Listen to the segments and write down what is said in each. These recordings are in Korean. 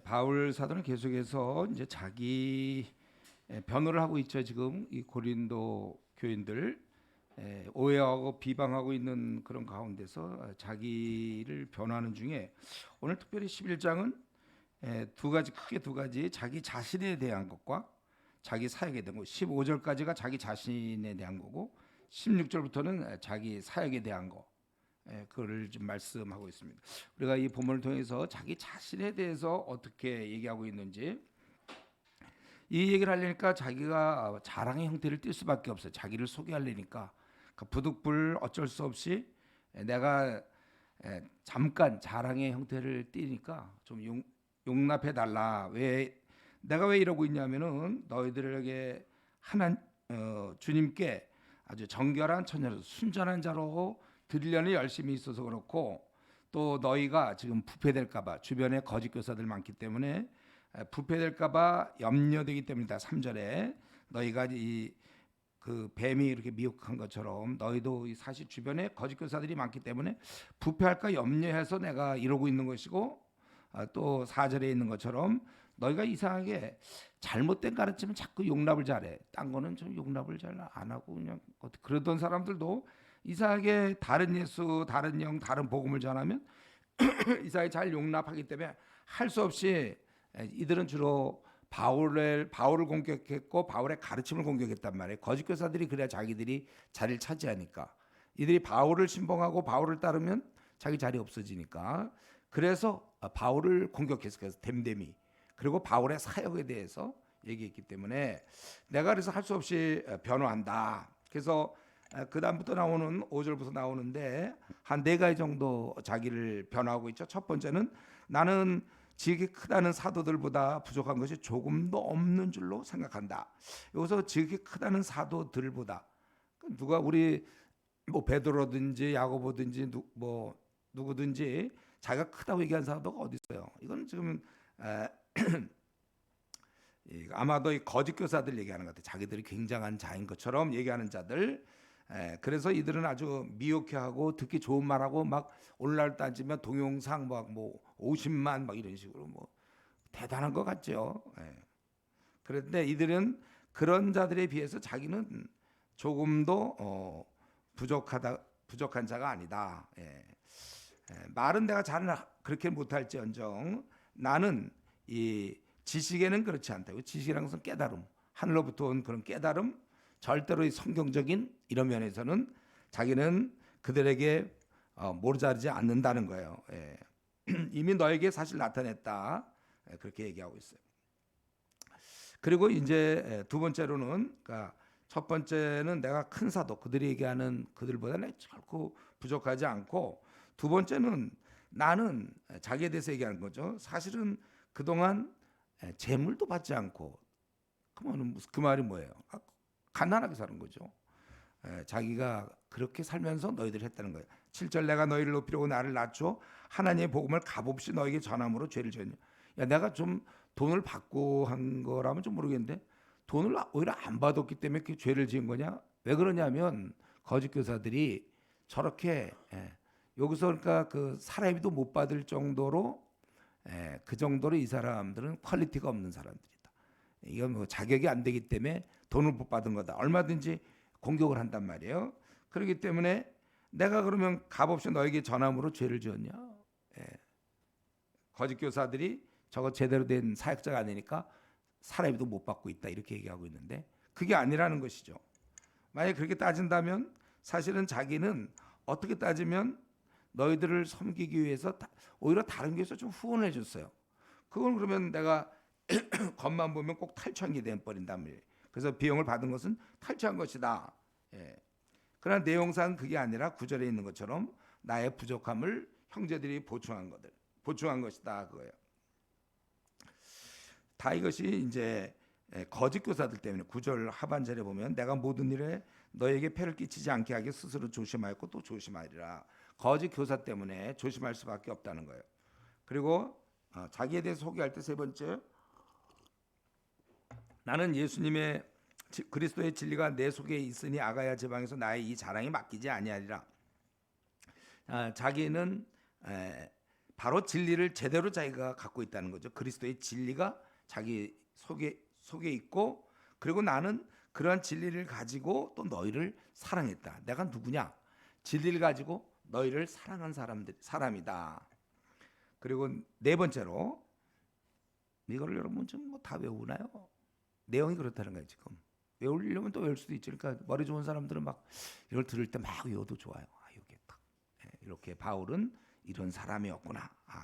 바울 사도는 계속해서 이제 자기 변호를 하고 있죠. 지금 이 고린도 교인들 오해하고 비방하고 있는 그런 가운데서 자기를 변호하는 중에 오늘 특별히 11장은 두 가지, 크게 두 가지, 자기 자신에 대한 것과 자기 사역에 대한 것. 15절까지가 자기 자신에 대한 거고 16절부터는 자기 사역에 대한 거. 그거를 좀 말씀하고 있습니다. 우리가 이 본문을 통해서 자기 자신에 대해서 어떻게 얘기하고 있는지, 이 얘기를 하려니까 자기가 자랑의 형태를 띌 수밖에 없어요. 자기를 소개하려니까 부득불 어쩔 수 없이 내가 잠깐 자랑의 형태를 띠니까 좀 용납해 달라. 내가 왜 이러고 있냐면은 너희들에게 주님께 아주 정결한 처녀로 순전한 자로 드리려는 열심이 있어서 그렇고, 또 너희가 지금 부패될까봐, 주변에 거짓 교사들 많기 때문에 부패될까봐 염려되기 때문이다. 3절에 너희가 그 뱀이 이렇게 미혹한 것처럼 너희도 사실 주변에 거짓 교사들이 많기 때문에 부패할까 염려해서 내가 이러고 있는 것이고, 또 4절에 있는 것처럼 너희가 이상하게 잘못된 가르침은 자꾸 용납을 잘해. 딴 거는 좀 용납을 잘 안 하고 그냥 그러던 사람들도 이상하게 다른 예수, 다른 영, 다른 복음을 전하면 이상하게 잘 용납하기 때문에 할 수 없이 이들은 주로 바울을 공격했고 바울의 가르침을 공격했단 말이에요. 거짓 교사들이 그래야 자기들이 자리를 차지하니까. 이들이 바울을 신봉하고 바울을 따르면 자기 자리 없어지니까. 그래서 바울을 공격했어요. 그래서 댐댐이. 그리고 바울의 사역에 대해서 얘기했기 때문에 내가 그래서 할 수 없이 변호한다. 그래서 그 다음부터 나오는 5절부터 나오는데 한 네 가지 정도 자기를 변호하고 있죠. 첫 번째는 나는 지극히 크다는 사도들보다 부족한 것이 조금도 없는 줄로 생각한다. 여기서 지극히 크다는 사도들보다, 누가 우리 뭐 베드로든지 야고보든지 누구든지 자기가 크다고 얘기한 사도가 어디 있어요? 이건 지금 아마도 이 거짓 교사들 얘기하는 것 같아요. 자기들이 굉장한 자인 것처럼 얘기하는 자들. 그래서 이들은 아주 미혹해하고 듣기 좋은 말하고 막 오늘날 따지면 동영상 뭐 50만 막 이런 식으로 뭐 대단한 것 같죠. 그런데 이들은 그런 자들에 비해서 자기는 조금도 부족한 자가 아니다. 말은 내가 잘 그렇게 못할지언정 나는 이 지식에는 그렇지 않다. 지식이라는 것은 깨달음, 하늘로부터 온 그런 깨달음, 절대로 성경적인 이런 면에서는 자기는 그들에게 모르자르지 않는다는 거예요. 이미 너에게 사실 나타냈다. 그렇게 얘기하고 있어요. 그리고 이제 두 번째로는, 그러니까 첫 번째는 내가 큰 사도, 그들이 얘기하는 그들보다는 결코 부족하지 않고, 두 번째는 나는 자기에 대해서 얘기하는 거죠. 사실은 그동안 재물도 받지 않고, 그 말이 뭐예요? 가난하게 사는 거죠. 자기가 그렇게 살면서 너희들이 했다는 거예요. 7절 내가 너희를 높이려고 나를 낮춰 하나님의 복음을 값없이 너에게 전함으로 죄를 지었냐. 야, 내가 좀 돈을 받고 한 거라면 좀 모르겠는데 돈을 오히려 안 받았기 때문에 그 죄를 지은 거냐? 왜 그러냐면 거짓 교사들이 저렇게 여기서 그러니까 그 사람도 못 받을 정도로 그 정도로 이 사람들은 퀄리티가 없는 사람들이다. 이건 뭐 자격이 안 되기 때문에 돈을 못 받은 거다. 얼마든지 공격을 한단 말이에요. 그렇기 때문에 내가 그러면 값없이 너에게 전함으로 죄를 지었냐? 거짓 교사들이 저거 제대로 된 사역자가 아니니까 사람도 못 받고 있다. 이렇게 얘기하고 있는데 그게 아니라는 것이죠. 만약에 그렇게 따진다면 사실은 자기는 어떻게 따지면 너희들을 섬기기 위해서 오히려 다른 교회에서 좀 후원을 해줬어요. 그건 그러면 내가 겉만 보면 꼭 탈취한 게 돼버린단 말이에요. 그래서 비용을 받은 것은 탈취한 것이다. 그러나 내용상 그게 아니라 9절에 있는 것처럼 나의 부족함을 형제들이 보충한 것이다. 그거예요. 다 이것이 이제 거짓 교사들 때문에 9절 하반절에 보면 내가 모든 일에 너에게 폐를 끼치지 않게 하게 스스로 조심하였고 또 조심하리라. 거짓 교사 때문에 조심할 수밖에 없다는 거예요. 그리고 자기에 대해서 소개할 때 세 번째, 나는 예수님의 그리스도의 진리가 내 속에 있으니 아가야 지방에서 나의 이 자랑이 맡기지 아니하리라. 자기는 바로 진리를 제대로 자기가 갖고 있다는 거죠. 그리스도의 진리가 자기 속에 있고, 그리고 나는 그러한 진리를 가지고 또 너희를 사랑했다. 내가 누구냐? 진리를 가지고 너희를 사랑한 사람이다. 그리고 네 번째로, 이거를 여러분 좀 뭐 다 외우나요? 내용이 그렇다는 거예요. 지금 외우려면 또 외울 수도 있죠. 그러니까 머리 좋은 사람들은 막 이걸 들을 때 막 외워도 좋아요. 이게 딱 이렇게 바울은 이런 사람이었구나.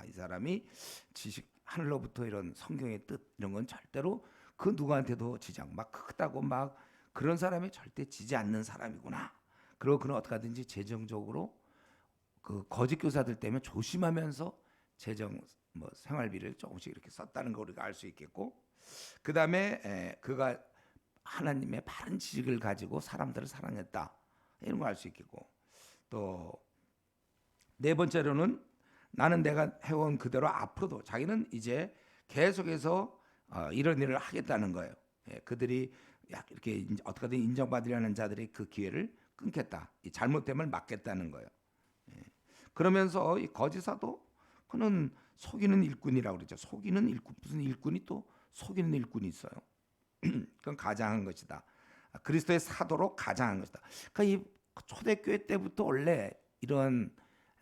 이 사람이 지식 하늘로부터 이런 성경의 뜻 이런 건 절대로 그 누구한테도 지장 막 크다고 막 그런 사람이 절대 지지 않는 사람이구나. 그리고 그는 어떻게 하든지 재정적으로 그 거짓 교사들 때문에 조심하면서 재정 뭐 생활비를 조금씩 이렇게 썼다는 거 우리가 알 수 있겠고, 그 다음에 그가 하나님의 바른 지식을 가지고 사람들을 사랑했다 이런 거 알 수 있겠고, 또 네 번째로는 나는 내가 해온 그대로 앞으로도 자기는 이제 계속해서 이런 일을 하겠다는 거예요. 그들이 이렇게 어떻게든 인정받으려는 자들의 그 기회를 끊겠다. 이 잘못됨을 막겠다는 거예요. 그러면서 이 거짓사도 그는 속이는 일꾼이라고 그러죠. 속이는 일꾼, 무슨 일꾼이 또 속이는 일꾼이 있어요. 그건 가장한 것이다. 그리스도의 사도로 가장한 것이다. 그러니까 이 초대교회 때부터 원래 이런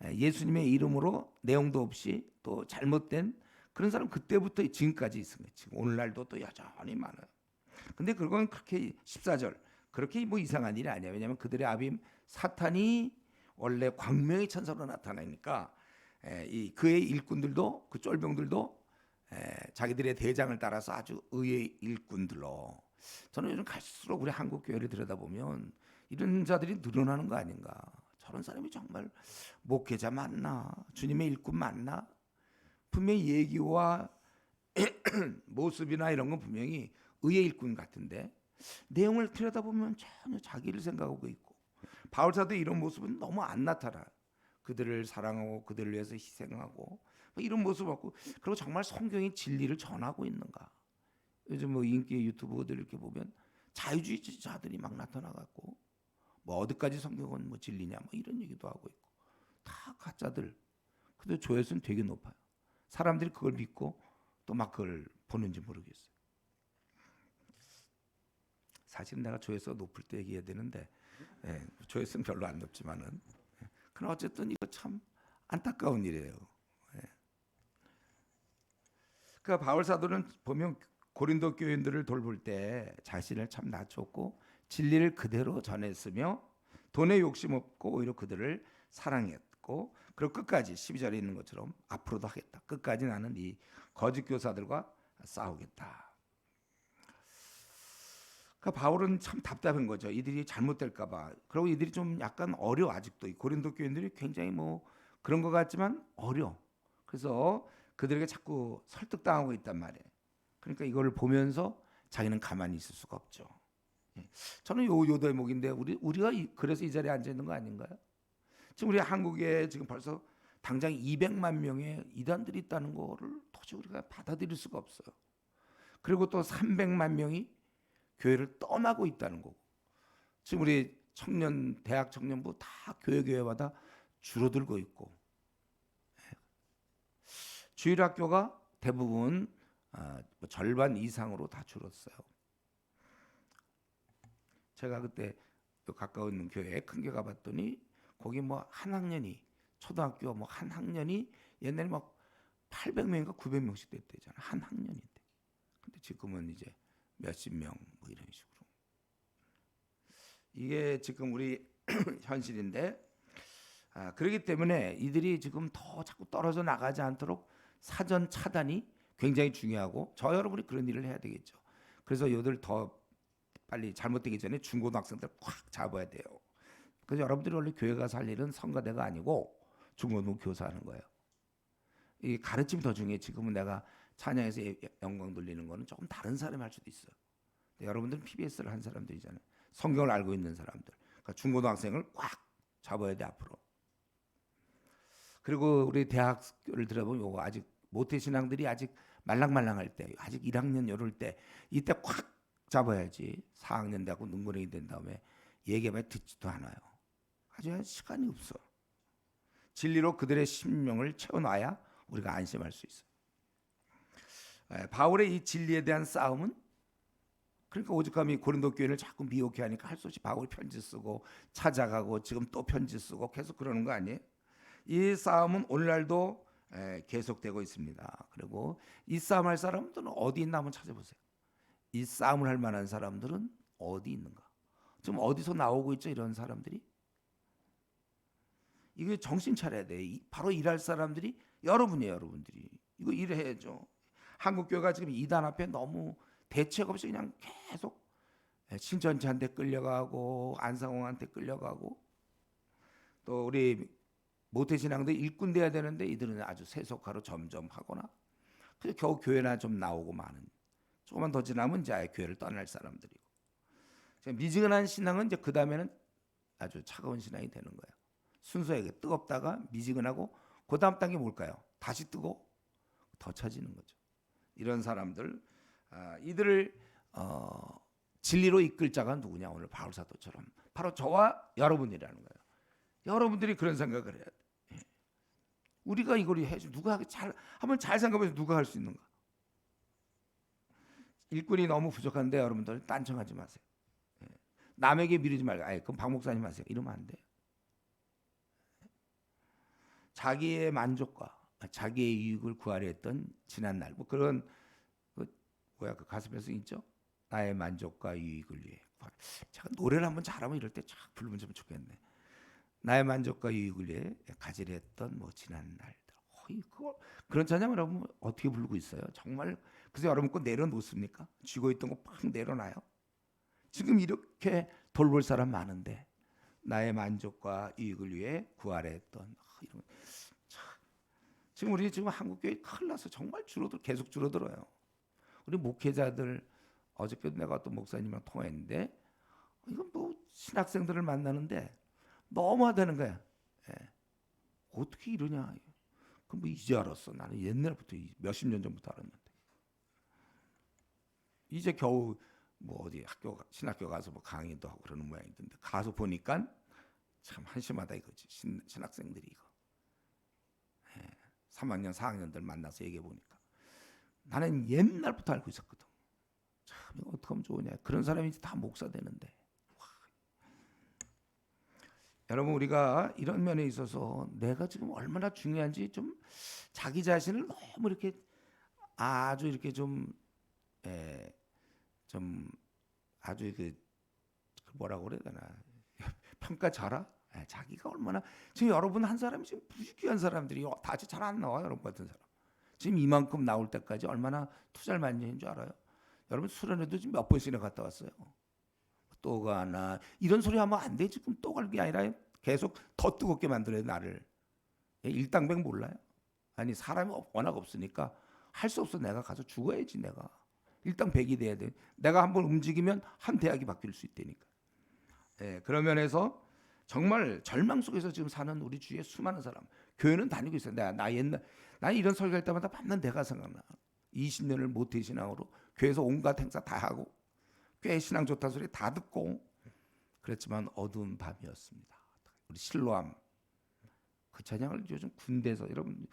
예수님의 이름으로 내용도 없이 또 잘못된 그런 사람 그때부터 지금까지 있습니다. 지금 오늘날도 또 여전히 많아요. 근데 그건 그렇게 14절 그렇게 뭐 이상한 일이 아니에요. 왜냐하면 그들의 아빔 사탄이 원래 광명의 천사로 나타나니까 이 그의 일꾼들도 그 쫄병들도 자기들의 대장을 따라서 아주 의의 일꾼들로, 저는 요즘 갈수록 우리 한국 교회를 들여다보면 이런 자들이 늘어나는 거 아닌가. 저런 사람이 정말 목회자 맞나? 주님의 일꾼 맞나? 분명히 얘기와 모습이나 이런 건 분명히 의의 일꾼 같은데 내용을 들여다보면 전혀 자기를 생각하고 있고, 바울사도 이런 모습은 너무 안 나타나요. 그들을 사랑하고 그들을 위해서 희생하고 이런 모습 없고, 그리고 정말 성경의 진리를 전하고 있는가. 요즘 뭐 인기 유튜브들 이렇게 보면 자유주의자들이 막 나타나갖고 뭐 어디까지 성경은 뭐 진리냐 뭐 이런 얘기도 하고 있고, 다 가짜들. 근데 조회수는 되게 높아요. 사람들이 그걸 믿고 또 막 그걸 보는지 모르겠어요. 사실 내가 조회수가 높을 때 얘기해야 되는데 조회수는 별로 안 높지만은, 그러나 어쨌든 이거 참 안타까운 일이에요. 그러니까 바울 사도는 보면 고린도 교인들을 돌볼 때 자신을 참 낮췄고 진리를 그대로 전했으며 돈에 욕심 없고 오히려 그들을 사랑했고, 그리고 끝까지 12절에 있는 것처럼 앞으로도 하겠다. 끝까지 나는 이 거짓 교사들과 싸우겠다. 그러니까 바울은 참 답답한 거죠. 이들이 잘못될까 봐. 그리고 이들이 좀 약간 어려. 아직도 이 고린도 교인들이 굉장히 뭐 그런 것 같지만 어려. 그래서 그들에게 자꾸 설득당하고 있단 말이에요. 그러니까 이걸 보면서 자기는 가만히 있을 수가 없죠. 저는 요 대목인데 우리가 그래서 이 자리에 앉아 있는 거 아닌가요? 지금 우리 한국에 지금 벌써 당장 200만 명의 이단들이 있다는 거를 도저히 우리가 받아들일 수가 없어요. 그리고 또 300만 명이 교회를 떠나고 있다는 거고, 지금 우리 청년 대학 청년부 다 교회마다 줄어들고 있고, 주일학교가 대부분 절반 이상으로 다 줄었어요. 제가 그때 가까운 교회 큰 교회 가봤더니 거기 뭐 한 학년이 초등학교 뭐 한 학년이 옛날에 막 800명인가 900명씩 됐대잖아. 한 학년인데. 근데 지금은 이제 몇십 명 뭐 이런 식으로. 이게 지금 우리 현실인데, 그렇기 때문에 이들이 지금 더 자꾸 떨어져 나가지 않도록 사전 차단이 굉장히 중요하고, 저 여러분이 그런 일을 해야 되겠죠. 그래서 요들 더 빨리 잘못되기 전에 중고등학생들 꽉 잡아야 돼요. 그래서 여러분들이 원래 교회 가서 할 일은 성가대가 아니고 중고등 교사하는 거예요. 이 가르침이 더 중요해. 지금은 내가 찬양에서 영광 돌리는 거는 조금 다른 사람이 할 수도 있어요. 여러분들은 PBS를 한 사람들이잖아요. 성경을 알고 있는 사람들. 그러니까 중고등학생을 꽉 잡아야 돼 앞으로. 그리고 우리 대학교를 들어보면 요거 아직 모태신앙들이 아직 말랑말랑할 때, 아직 1학년 요럴 때, 이때 꽉 잡아야지 4학년 되고 능구렁이 된 다음에 얘기하면 듣지도 않아요. 아주 시간이 없어. 진리로 그들의 심령을 채워놔야 우리가 안심할 수 있어요. 바울의 이 진리에 대한 싸움은, 그러니까 오죽하면 고린도 교회를 자꾸 미혹해 하니까 할 수 없이 바울이 편지 쓰고 찾아가고 지금 또 편지 쓰고 계속 그러는 거 아니에요? 이 싸움은 오늘날도 계속되고 있습니다. 그리고 이 싸움할 사람들은 어디 있나 한번 찾아보세요. 이 싸움을 할 만한 사람들은 어디 있는가? 지금 어디서 나오고 있죠, 이런 사람들이? 이거 정신 차려야 돼. 바로 일할 사람들이 여러분이에요, 여러분들이. 이거 일해야죠. 한국 교회가 지금 이단 앞에 너무 대책 없이 그냥 계속 신천지한테 끌려가고 안상홍한테 끌려가고, 또 우리 모태신앙들 일꾼 돼야 되는데 이들은 아주 세속화로 점점 하거나, 그래서 겨우 교회나 좀 나오고 마는, 조금만 더 지나면 이제 아예 교회를 떠날 사람들이고, 미지근한 신앙은 이제 그 다음에는 아주 차가운 신앙이 되는 거예요. 순수하게 뜨겁다가 미지근하고, 그 다음 단계 뭘까요? 다시 뜨고 더 차지는 거죠. 이런 사람들, 이들을 진리로 이끌 자가 누구냐? 오늘 바울 사도처럼 바로 저와 여러분이라는 거예요. 여러분들이 그런 생각을 해야 돼. 우리가 이걸 해줘, 누가 한번 잘 생각해서 누가 할 수 있는가? 일꾼이 너무 부족한데 여러분들 딴청하지 마세요. 남에게 미루지 말고, 그럼 박 목사님 하세요. 이러면 안 돼요. 자기의 만족과 자기의 이익을 구하려 했던 지난 날, 뭐 그런 그 가슴에서 있죠. 나의 만족과 유익을 위해. 제가 노래를 한번 잘하면 이럴 때 쫙 부르면 좀 좋겠네. 나의 만족과 유익을 위해 가지려 했던 뭐 지난 날들. 그걸 그런 찬양을 여러분 어떻게 부르고 있어요? 정말. 그래서 여러분 거 내려놓습니까? 쥐고 있던 거 팍 내려놔요? 지금 이렇게 돌볼 사람 많은데, 나의 만족과 유익을 위해 구하려 했던 이런. 지금 우리 지금 한국교회 큰일 나서 정말 계속 줄어들어요. 우리 목회자들, 어저께도 내가 어떤 목사님이랑 통화했는데, 이건 뭐 신학생들을 만나는데 너무하다는 거야. 어떻게 이러냐? 그럼 뭐 이제 알았어. 나는 옛날부터 몇십 년 전부터 알았는데, 이제 겨우 뭐 어디 신학교 가서 뭐 강의도 하고 그러는 모양이던데, 가서 보니까 참 한심하다 이거지. 신학생들이 이거 3학년 4학년들 만나서 얘기해 보니까, 나는 옛날부터 알고 있었거든. 참 이거 어떻게 하면 좋으냐. 그런 사람이 다 목사 되는데. 여러분, 우리가 이런 면에 있어서 내가 지금 얼마나 중요한지 좀 자기 자신을 너무 이렇게 아주 이렇게 좀 아주 뭐라고 그래야 되나, 평가절하? 자기가 얼마나, 지금 여러분 한 사람이 지금 부귀한 사람들이 다 잘 안 나와요. 여러분 같은 사람 지금 이만큼 나올 때까지 얼마나 투자를 많이 했는 줄 알아요? 여러분 수련회도 지금 몇 번씩이나 갔다 왔어요. 또 가나 이런 소리 하면 안 돼. 지금 또 갈 게 아니라 계속 더 뜨겁게 만들어요, 나를. 일당백 몰라요? 아니, 사람이 워낙 없으니까 할 수 없어. 내가 가서 죽어야지. 내가 일당백이 돼야 돼. 내가 한번 움직이면 한 대학이 바뀔 수 있다니까. 그런 면에서 정말 절망 속에서 지금 사는 우리 주위에 수많은 사람, 교회는 다니고 있어요. 나 이런 설교할 때마다 밤낮 내가 생각나. 20년을 모태신앙으로 교회에서 온갖 행사 다 하고, 꽤 신앙 좋다는 소리 다 듣고 그랬지만 어두운 밤이었습니다. 우리 실로암 그 찬양을 요즘 군대에서, 여러분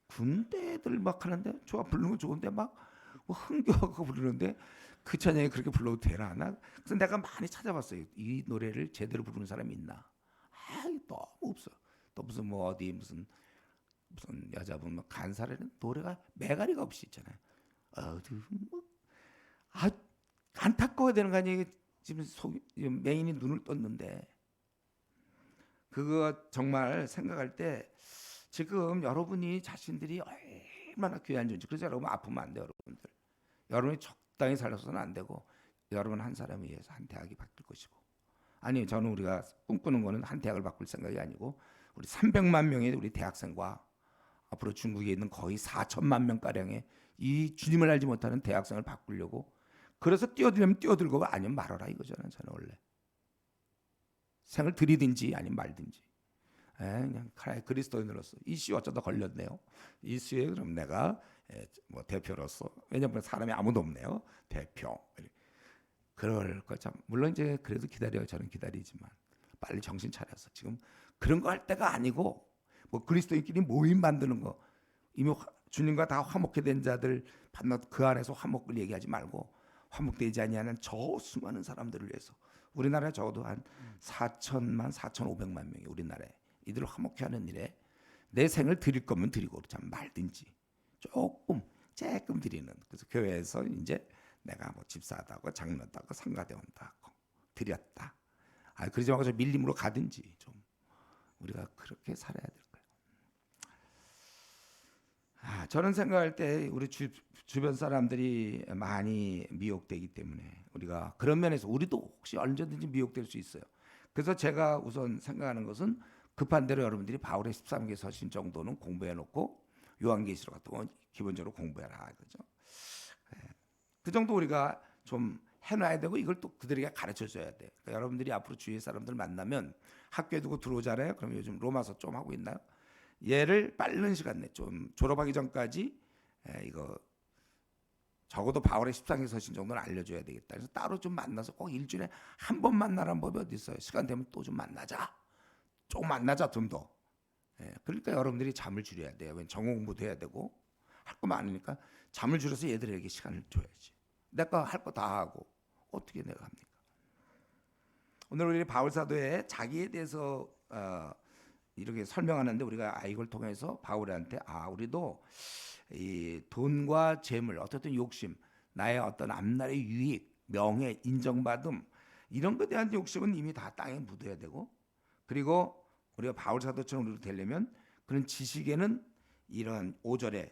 군대들 막 하는데 좋아, 부르는 거 좋은데 막뭐 흥겨워하고 부르는데 그 찬양이 그렇게 불러도 되나? 그래서 내가 많이 찾아봤어요. 이 노래를 제대로 부르는 사람이 있나? 너무 없어. 또 무슨 뭐 어디 무슨 여자분 뭐 간사라는 노래가 매가리가 없이 있잖아요. 안타까워야 되는 거 아니에요? 지금 메인이 눈을 떴는데, 그거 정말 생각할 때 지금 여러분이 자신들이 얼마나 귀한 존재. 그래서 여러분 아프면 안 돼요, 여러분들. 여러분이 적당히 살아서는 안 되고, 여러분 한 사람에 의해서 한 대학이 바뀔 것이고, 아니 저는 우리가 꿈꾸는 거는 한 대학을 바꿀 생각이 아니고, 우리 300만 명의 우리 대학생과 앞으로 중국에 있는 거의 4천만 명 가량의 이 주님을 알지 못하는 대학생을 바꾸려고, 그래서 뛰어들면 뛰어들고 아니면 말아라 이거잖아요. 저는 원래 생을 들이든지 아니면 말든지, 그냥 그리스도인으로서 이슈 어쩌다 걸렸네요. 이슈에 그럼 내가 뭐 대표로서, 왜냐하면 사람이 아무도 없네요. 대표. 그럴 거 참, 물론 이제 그래도 기다려요. 저는 기다리지만 빨리 정신 차려서 지금 그런 거 할 때가 아니고, 뭐 그리스도인끼리 모임 만드는 거, 이미 주님과 다 화목해 된 자들 반드시 그 안에서 화목을 얘기하지 말고 화목되지 아니하는 저 수많은 사람들을 위해서 우리나라에 적어도 한 4천만 4,500만 명이 우리나라에 이들을 화목케 하는 일에 내 생을 드릴 거면 드리고 참 말든지 조금 드리는. 그래서 교회에서 이제 내가 뭐 집사하다고 장로다고 상가대원도 하고 드렸다. 그러지 말고 저 밀림으로 가든지 좀 우리가 그렇게 살아야 될 거예요. 저는 생각할 때 우리 주변 사람들이 많이 미혹되기 때문에 우리가 그런 면에서 우리도 혹시 언제든지 미혹될 수 있어요. 그래서 제가 우선 생각하는 것은 급한 대로 여러분들이 바울의 13개 서신 정도는 공부해 놓고 요한계시록 같은 거 기본적으로 공부해라 그죠. 그 정도 우리가 좀 해놔야 되고 이걸 또 그들에게 가르쳐 줘야 돼. 그러니까 여러분들이 앞으로 주위의 사람들 만나면 학교에 두고 들어오잖아요. 그럼 요즘 로마서 좀 하고 있나요? 얘를 빠른 시간 내 좀 졸업하기 전까지 이거 적어도 바울의 13개 서신 정도는 알려줘야 되겠다. 그래서 따로 좀 만나서 꼭 일주일에 한 번 만나라는 법이 어디 있어요. 시간 되면 또 좀 만나자. 좀 만나자 좀 더. 그러니까 여러분들이 잠을 줄여야 돼요. 왜냐면 정오 공부도 해야 되고 할 거 많으니까 잠을 줄여서 얘들에게 시간을 줘야지. 내가 할 거 다 하고 어떻게 내가 합니까? 오늘 우리 바울 사도의 자기에 대해서 이렇게 설명하는데 우리가 이걸 통해서 바울한테 우리도 이 돈과 재물, 어떻든 욕심, 나의 어떤 앞날의 유익, 명예, 인정받음 이런 것에 대한 욕심은 이미 다 땅에 묻어야 되고 그리고 우리가 바울 사도처럼 우리가 되려면 그런 지식에는 이런 5절에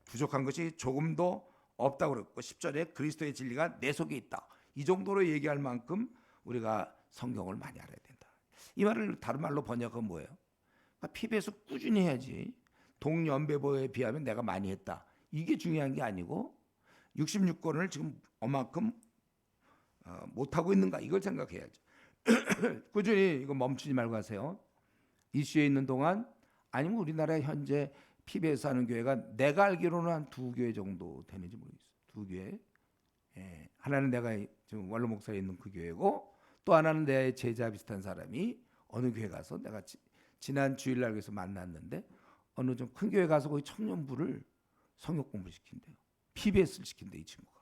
부족한 것이 조금도 없다고 그랬고 10절에 그리스도의 진리가 내 속에 있다. 이 정도로 얘기할 만큼 우리가 성경을 많이 알아야 된다. 이 말을 다른 말로 번역하면 뭐예요? 그러니까 피부에서 꾸준히 해야지. 동년배보에 비하면 내가 많이 했다. 이게 중요한 게 아니고 66권을 지금 얼마큼 못하고 있는가 이걸 생각해야죠. 꾸준히 이거 멈추지 말고 하세요. 이슈에 있는 동안 아니면 우리나라에 현재 피부에서 하는 교회가 내가 알기로는 한 2교회 정도 되는지 모르겠어요. 2교회. 하나는 내가 지금 원로 목사에 있는 그 교회고 또 하나는 내 제자 비슷한 사람이 어느 교회 가서 내가 지난 주일날 그래서 만났는데 어느 좀 큰 교회 가서 거기 청년부를 성역 공부 시킨대요. PBS를 시킨대 이 친구가.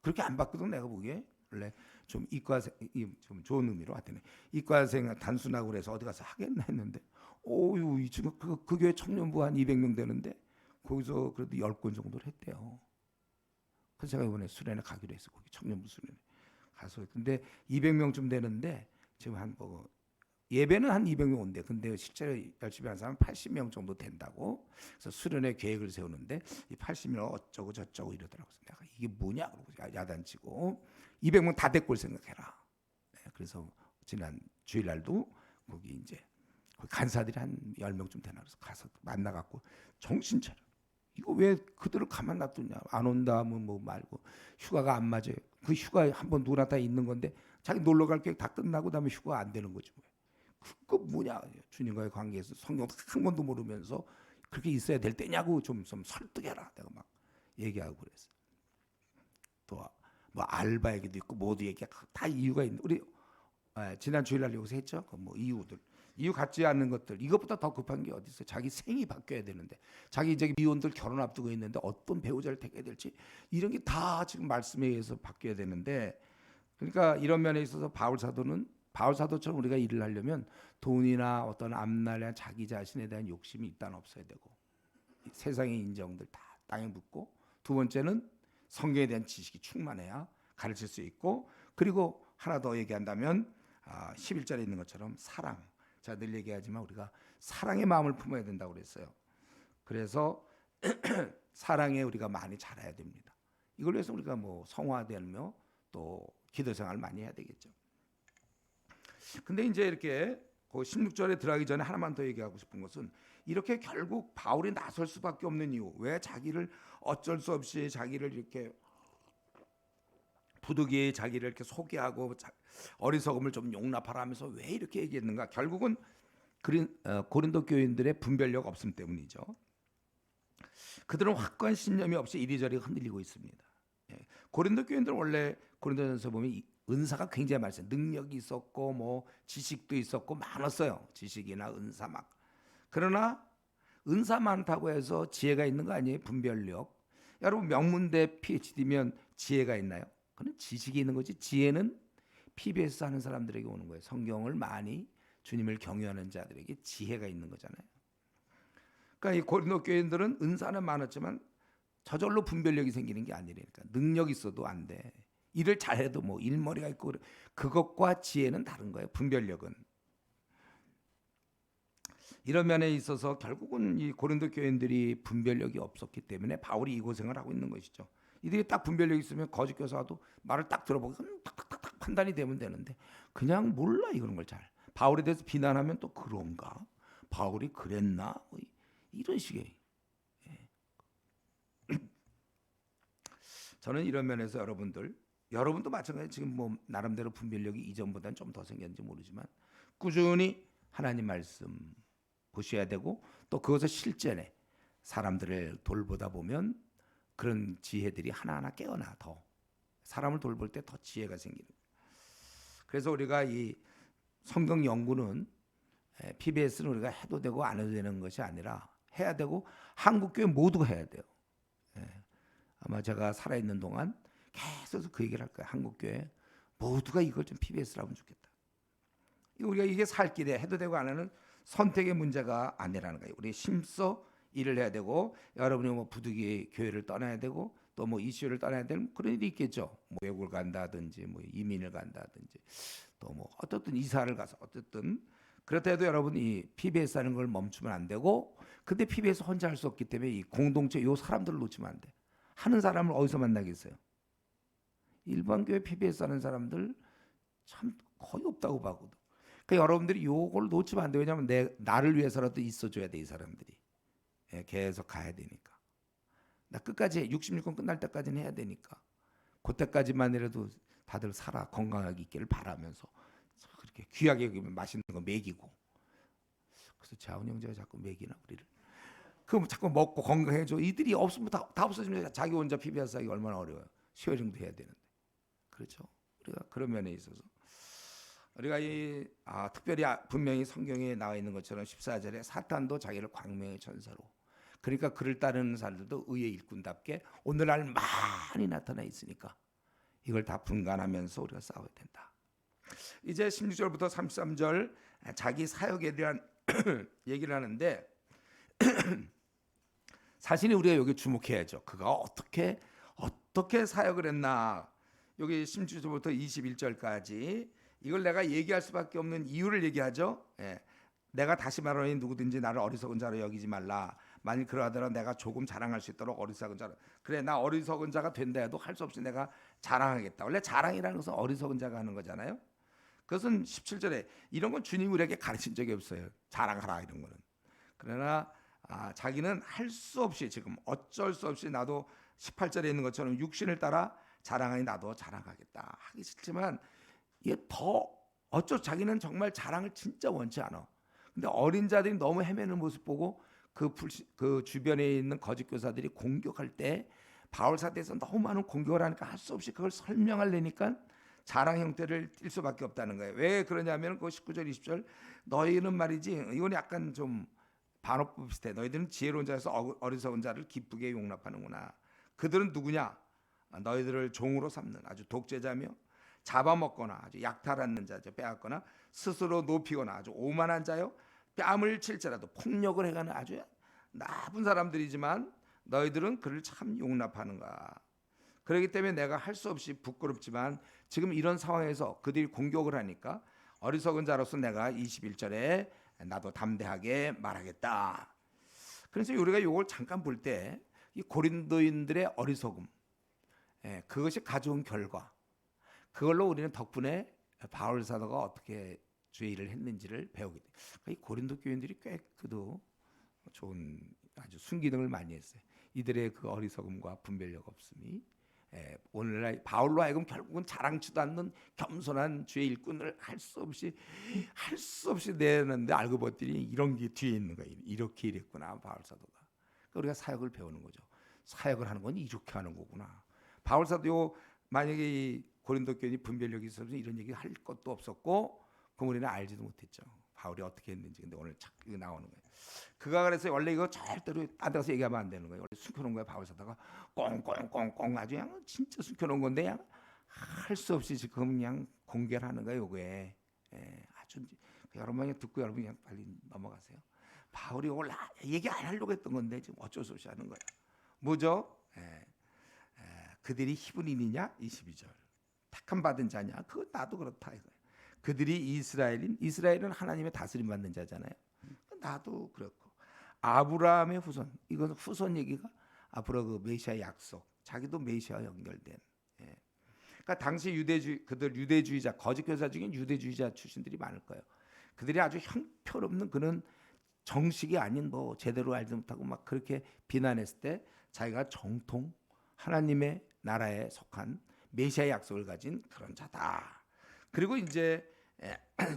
그렇게 안 받거든 내가 보기에. 원래 좀 이과생 좀 좋은 의미로 하더니 이과생 단순하고 그래서 어디 가서 하겠나 했는데 이 친구 그 교회 청년부 한 200명 되는데 거기서 그래도 10건 정도를 했대요. 그래서 제가 이번에 수련회 가기로 했어. 거기 청년부 수련회 가서 근데 200명쯤 되는데 지금 한 예배는 한 200명 온대. 근데 실제로 열심히 하는 사람은 80명 정도 된다고. 그래서 수련회 계획을 세우는데 이 80명 어쩌고 저쩌고 이러더라고요. 내가 이게 뭐냐? 그러고 야단치고 200명 다 데리고 올 생각해라. 그래서 지난 주일날도 거기 이제 간사들이 한 10명쯤 되나 그래서 가서 만나갖고 정신 차려. 이거 왜 그들을 가만 놔두냐? 안 온다 뭐 말고 휴가가 안 맞아요. 그 휴가 한번 누구나 다 있는 건데 자기 놀러 갈 계획 다 끝나고 다음에 휴가 안 되는 거지 뭐. 그거 뭐냐? 주님과의 관계에서 성경 한 권도 모르면서 그렇게 있어야 될 때냐고 좀 설득해라. 내가 막 얘기하고 그랬어. 또 뭐 알바 얘기도 있고 모두 얘기 다 이유가 있는. 우리 지난 주일날 여기서 했죠. 그 뭐 이유 같지 않는 것들 이것보다 더 급한 게 어디 있어요? 자기 생이 바뀌어야 되는데 자기 이제 미혼들 결혼 앞두고 있는데 어떤 배우자를 택해야 될지 이런 게 다 지금 말씀에 의해서 바뀌어야 되는데 그러니까 이런 면에 있어서 바울 사도처럼 우리가 일을 하려면 돈이나 어떤 앞날이나 자기 자신에 대한 욕심이 일단 없어야 되고 세상의 인정들 다 땅에 묻고 두 번째는 성경에 대한 지식이 충만해야 가르칠 수 있고 그리고 하나 더 얘기한다면 11절에 있는 것처럼 사랑. 제가 늘 얘기하지만 우리가 사랑의 마음을 품어야 된다고 그랬어요. 그래서 사랑에 우리가 많이 자라야 됩니다. 이걸 위해서 우리가 뭐 성화되며 또 기도 생활을 많이 해야 되겠죠. 근데 이제 이렇게 그 16절에 들어가기 전에 하나만 더 얘기하고 싶은 것은 이렇게 결국 바울이 나설 수밖에 없는 이유. 왜 자기를 어쩔 수 없이 자기를 이렇게 부득이히 자기를 이렇게 소개하고 어리석음을 좀 용납하라 하면서 왜 이렇게 얘기했는가? 결국은 고린도 교인들의 분별력 없음 때문이죠. 그들은 확고한 신념이 없이 이리저리 흔들리고 있습니다. 고린도 교인들은 원래 고린도전서 보면 은사가 굉장히 많았어요. 능력이 있었고 뭐 지식도 있었고 많았어요. 지식이나 은사 막. 그러나 은사 많다고 해서 지혜가 있는 거 아니에요? 분별력. 여러분 명문대 PhD면 지혜가 있나요? 그건 지식이 있는 거지. 지혜는 PBS 하는 사람들에게 오는 거예요. 성경을 많이 주님을 경외하는 자들에게 지혜가 있는 거잖아요. 그러니까 이 고린도 교인들은 은사는 많았지만 저절로 분별력이 생기는 게 아니라니까. 능력 있어도 안 돼. 일을 잘해도 뭐 일머리가 있고 그것과 지혜는 다른 거예요. 분별력은. 이런 면에 있어서 결국은 이 고린도 교인들이 분별력이 없었기 때문에 바울이 이 고생을 하고 있는 것이죠. 이들이 딱 분별력이 있으면 거짓 교사도 말을 딱 들어보고 탁탁탁 판단이 되면 되는데 그냥 몰라 이런 걸 잘. 바울에 대해서 비난하면 또 그런가? 바울이 그랬나? 뭐 이런 식의. 저는 이런 면에서 여러분도 마찬가지. 지금 뭐 나름대로 분별력이 이전보다는 좀 더 생겼는지 모르지만 꾸준히 하나님 말씀 보셔야 되고 또 그것을 실전에 사람들을 돌보다 보면 그런 지혜들이 하나하나 깨어나. 더 사람을 돌볼 때 더 지혜가 생기는. 그래서 우리가 이 성경 연구는 PBS는 우리가 해도 되고 안 해도 되는 것이 아니라 해야 되고 한국교회 모두가 해야 돼요. 아마 제가 살아있는 동안 계속 그 얘기를 할 거예요. 한국교회 모두가 이걸 좀 PBS로 하면 좋겠다. 우리가 이게 살 길에 해도 되고 안 하는 선택의 문제가 아니라는 거예요. 우리 힘써 일을 해야 되고 여러분이 뭐 부득이 교회를 떠나야 되고 또 뭐 이슈를 떠나야 되는 그런 일이 있겠죠. 뭐 외국을 간다든지 뭐 이민을 간다든지 또 뭐 어떻든 이사를 가서 어쨌든 그렇다 해도 여러분이 PBS 하는 걸 멈추면 안 되고 근데 PBS 혼자 할 수 없기 때문에 이 공동체 요 사람들을 놓치면 안 돼. 하는 사람을 어디서 만나겠어요? 일반 교회 PBS 하는 사람들 참 거의 없다고 봐거든. 그러니까 여러분들이 요걸 놓치면 안 돼요. 왜냐하면 나를 위해서라도 있어줘야 돼 이 사람들이. 계속 가야 되니까. 나 끝까지 66건 끝날 때까지는 해야 되니까. 그때까지만이라도 다들 살아 건강하게 있기를 바라면서 그렇게 귀하게 여기면 맛있는 거 먹이고. 그래서 자훈 형제가 자꾸 먹이나 우리를. 그럼 자꾸 먹고 건강해져. 이들이 없으면 다 없어지면 자기 혼자 PBS 하기 얼마나 어려워요. 쉐어링도 해야 되는데. 그렇죠. 우리가 그런 면에 있어서 우리가 특별히 분명히 성경에 나와 있는 것처럼 14절에 사탄도 자기를 광명의 천사로 그러니까 그를 따르는 사람들도 의의 일꾼답게 오늘날 많이 나타나 있으니까 이걸 다 분간하면서 우리가 싸워야 된다. 이제 16절부터 33절 자기 사역에 대한 얘기를 하는데 사실 우리가 여기 주목해야죠. 그가 어떻게 사역을 했나. 여기 16절부터 21절까지 이걸 내가 얘기할 수밖에 없는 이유를 얘기하죠. 내가 다시 말하노니 누구든지 나를 어리석은 자로 여기지 말라. 만일 그러하더라도 내가 조금 자랑할 수 있도록 어리석은 자로. 그래 나 어리석은 자가 된다 해도 할 수 없이 내가 자랑하겠다. 원래 자랑이라는 것은 어리석은 자가 하는 거잖아요. 그것은 17절에 이런 건 주님이 우리에게 가르친 적이 없어요. 자랑하라 이런 거는. 그러나 자기는 할 수 없이 지금 어쩔 수 없이 나도 18절에 있는 것처럼 육신을 따라 자랑하니 나도 자랑하겠다. 하기 싫지만 이게 더 자기는 정말 자랑을 진짜 원치 않아. 근데 어린 자들이 너무 헤매는 모습 보고 그 주변에 있는 거짓 교사들이 공격할 때 바울 사대에서 너무 많은 공격을 하니까 할 수 없이 그걸 설명하려니까 자랑 형태를 띌 수밖에 없다는 거예요. 왜 그러냐면 그 19절 20절 너희는 말이지 이건 약간 좀 반어법 비슷해. 너희들은 지혜로운 자에서 어리석은 자를 기쁘게 용납하는구나. 그들은 누구냐? 너희들을 종으로 삼는 아주 독재자며 잡아먹거나 아주 약탈하는 자죠. 빼앗거나 스스로 높이거나 아주 오만한 자요. 뺨을 칠지라도 폭력을 해가는 아주 나쁜 사람들이지만 너희들은 그를 참 용납하는가. 그렇기 때문에 내가 할 수 없이 부끄럽지만 지금 이런 상황에서 그들이 공격을 하니까 어리석은 자로서 내가 21절에 나도 담대하게 말하겠다. 그래서 우리가 이걸 잠깐 볼 때 이 고린도인들의 어리석음 그것이 가져온 결과 그걸로 우리는 덕분에 바울 사도가 어떻게 주의 일을 했는지를 배우게 돼요. 이 고린도 교인들이 꽤 그도 좋은 아주 순기능을 많이 했어요. 이들의 그 어리석음과 분별력 없음이 오늘날 바울로 하여금 결국은 자랑치도 않는 겸손한 주의 일꾼을 할 수 없이 내는데 알고 봤더니 이런 게 뒤에 있는 거예요. 이렇게 이랬구나 바울 사도가. 그러니까 우리가 사역을 배우는 거죠. 사역을 하는 건 이렇게 하는 거구나. 바울 사도 만약에 이 고린도 교인이 분별력이 있었으면 이런 얘기 할 것도 없었고 그럼 우리는 알지도 못했죠. 바울이 어떻게 했는지. 근데 오늘 착 이거 나오는 거예요. 그가 그래서 원래 이거 절대로 딴 데서 얘기하면 안 되는 거예요. 원래 숨겨놓은 거예요. 바울 사도가 꽁꽁꽁꽁 아주 그냥 진짜 숨겨놓은 건데 그냥 할 수 없이 지금 그냥 공개를 하는 거예요. 요게 아주 여러분이 듣고 여러분이 그냥 빨리 넘어가세요. 바울이 오늘 얘기 안 하려고 했던 건데 지금 어쩔 수 없이 하는 거예요. 뭐죠? 그들이 히브리인이냐? 22절. 택함 받은 자냐? 그건 나도 그렇다 이거예요. 그들이 이스라엘은 하나님의 다스림 받는 자잖아요. 나도 그렇고. 아브라함의 후손. 이건 후손 얘기가 앞으로 그 메시아 약속. 자기도 메시아와 연결된. 그러니까 당시 유대주의자, 거짓 교사 중에 유대주의자 출신들이 많을 거예요. 그들이 아주 형편없는 그런 정식이 아닌 뭐 제대로 알지 못하고 막 그렇게 비난했을 때 자기가 정통 하나님의 나라에 속한 메시아 약속을 가진 그런 자다. 그리고 이제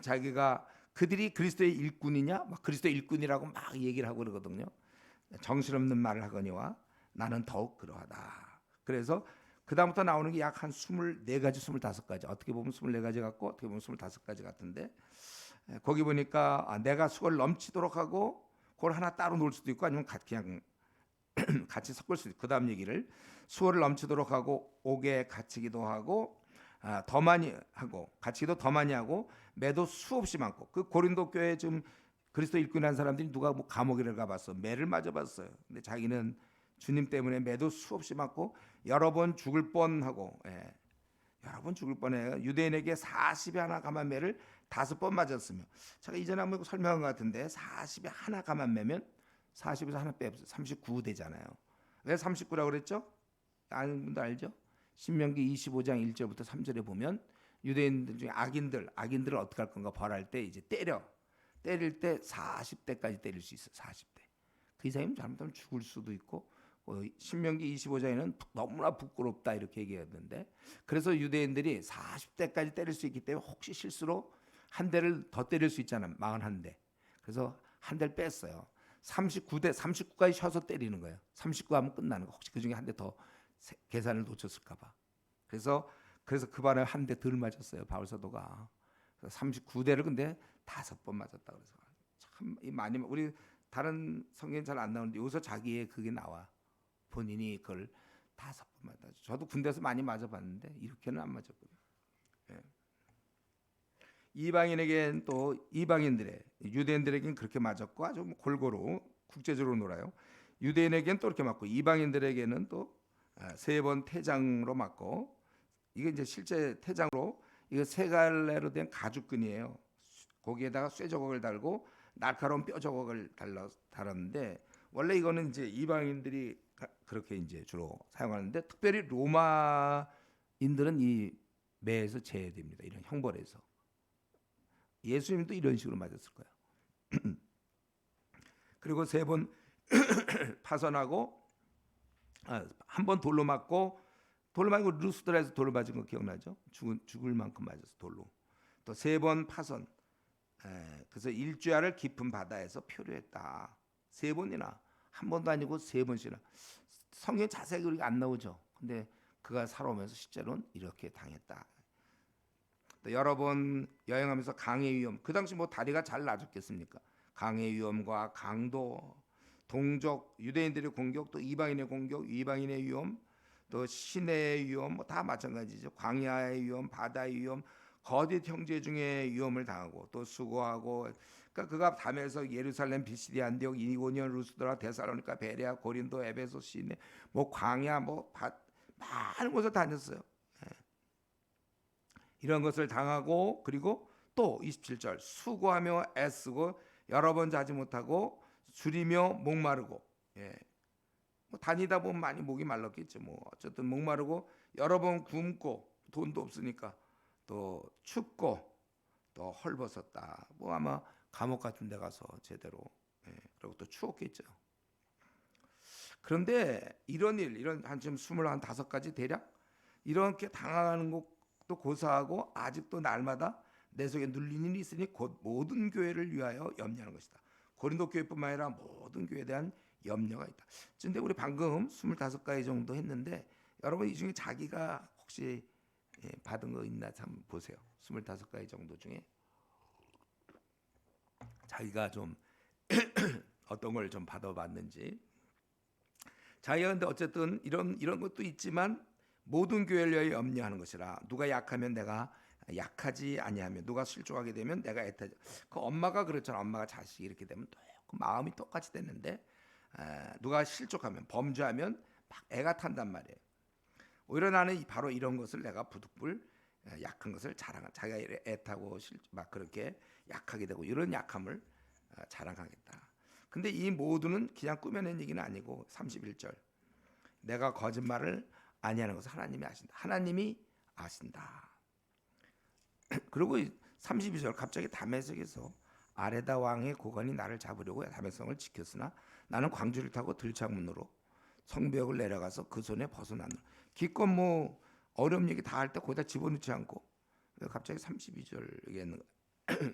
자기가 그들이 그리스도의 일꾼이냐, 막 그리스도의 일꾼이라고 막 얘기를 하고 그러거든요. 정신없는 말을 하거니와 나는 더욱 그러하다. 그래서 그 다음부터 나오는 게 약 한 24가지, 25가지. 어떻게 보면 24가지 같고 어떻게 보면 25가지 같은데 거기 보니까 내가 수고를 넘치도록 하고 그걸 하나 따로 놓을 수도 있고 아니면 그냥 같이 섞을 수도 있고 그 다음 얘기를 수고를 넘치도록 하고 옥에 갇히기도 하고 더 많이 하고 갇히기도 더 많이 하고 매도 수없이 많고 그 고린도 교회 지금 그리스도 일꾼한 사람들이 누가 뭐 감옥에를 가봤어 매를 맞아봤어요. 근데 자기는 주님 때문에 매도 수없이 많고 여러 번 죽을 뻔하고 여러 번 죽을 뻔해요. 유대인에게 40에 하나 감한 매를 5번 맞았으며 제가 이전에 한번 설명한 것 같은데 40에 하나 감한 매면 40에서 하나 빼면 39 되잖아요. 왜 39라고 그랬죠? 아는 분도 알죠? 신명기 25장 1절부터 3절에 보면 유대인들 중에 악인들을 어떻게 할 건가 벌할 때 이제 때릴 때 40대까지 때릴 수 있어. 40대. 그 이상이면 잘못하면 죽을 수도 있고 신명기 25장에는 너무나 부끄럽다 이렇게 얘기했는데 그래서 유대인들이 40대까지 때릴 수 있기 때문에 혹시 실수로 한 대를 더 때릴 수 있잖아요. 41대. 그래서 한 대를 뺐어요. 39까지 쉬어서 때리는 거예요. 39 하면 끝나는 거. 혹시 그 중에 한 대 더 계산을 놓쳤을까 봐. 그래서 그 반에 한 대 덜 맞았어요. 바울 사도가. 39대를 근데 5번 맞았다 그래서 참 많이 우리 다른 성경 잘 안 나오는데 여기서 자기의 그게 나와. 본인이 그걸 5번 맞았죠. 저도 군대에서 많이 맞아봤는데 이렇게는 안 맞았거든요. 이방인에겐 또 유대인들에겐 그렇게 맞았고 아주 골고루 국제적으로 놀아요. 유대인에겐 또 이렇게 맞고 이방인들에게는 또 3번 태장으로 맞고 이게 이제 실제 태장으로 이거 3갈래로 된 가죽끈이에요. 거기에다가 쇠저곡을 달고 날카로운 뼈저곡을 달았는데 원래 이거는 이제 이방인들이 그렇게 이제 주로 사용하는데 특별히 로마인들은 이 매에서 제외됩니다. 이런 형벌에서. 예수님도 이런 식으로 맞았을 거예요. 그리고 3번 파선하고 한 번 돌로 맞고 돌로 맞고 루스드라에서 돌로 맞은 거 기억나죠? 죽을 만큼 맞았어 돌로. 또 3번 파선. 그래서 일주야를 깊은 바다에서 표류했다. 3번이나 한 번도 아니고 3번씩이나. 성경 자세히 우리가 안 나오죠. 근데 그가 살아오면서 실제로는 이렇게 당했다. 또 여러 번 여행하면서 강의 위험. 그 당시 뭐 다리가 잘 나졌겠습니까? 강의 위험과 강도, 동족, 유대인들의 공격, 또 이방인의 공격, 이방인의 위험, 또 시내의 위험, 뭐 다 마찬가지죠. 광야의 위험, 바다의 위험, 거짓 형제 중에 위험을 당하고 또 수고하고. 그러니까 그가 담에서 예루살렘, 비시디, 안디옥, 이고니온, 루스드라, 데살로니가, 베레아, 고린도, 에베소, 시내, 뭐 광야, 많은 곳을 다녔어요. 이런 것을 당하고 그리고 또 27절 수고하며 애쓰고 여러 번 자지 못하고 줄이며 목마르고 뭐 다니다 보면 많이 목이 말랐겠죠. 뭐 어쨌든 목마르고 여러 번 굶고 돈도 없으니까 또 춥고 또 헐벗었다. 뭐 아마 감옥 같은 데 가서 제대로 그리고 또 추웠겠죠. 그런데 이런 한 지금 25가지 대략 이렇게 당하는 것도 고사하고 아직도 날마다 내 속에 눌린 일이 있으니 곧 모든 교회를 위하여 염려하는 것이다. 고린도 교회뿐만 아니라 모든 교회에 대한 염려가 있다. 근데 우리 방금 25가지 정도 했는데 여러분 이 중에 자기가 혹시 받은 거 있나 참 보세요. 25가지 정도 중에 자기가 좀 어떤 걸 좀 받아봤는지. 자기가 근데 어쨌든 이런 것도 있지만 모든 교회를 위하여 염려하는 것이라. 누가 약하면 내가 약하지 아니하며 누가 실족하게 되면 내가 애타지. 그 엄마가 그렇잖아. 엄마가 자식이 이렇게 되면 또 그 마음이 똑같이 됐는데 누가 실족하면 범죄하면 막 애가 탄단 말이에요. 오히려 나는 바로 이런 것을 내가 부득불 약한 것을 자랑, 자기가 애타고 막 그렇게 약하게 되고 이런 약함을 자랑하겠다. 근데 이 모두는 그냥 꾸며낸 얘기는 아니고 31절 내가 거짓말을 아니하는 것을 하나님이 아신다. 하나님이 아신다. 그리고 32절 갑자기 다메섹에서 아레다 왕의 고관이 나를 잡으려고 다메섹을 지켰으나 나는 광주를 타고 들창문으로 성벽을 내려가서 그 손에 벗어났노라. 기껏 뭐 어려운 얘기 다 할 때 거기다 집어넣지 않고 갑자기 32절 얘기하는 거예요.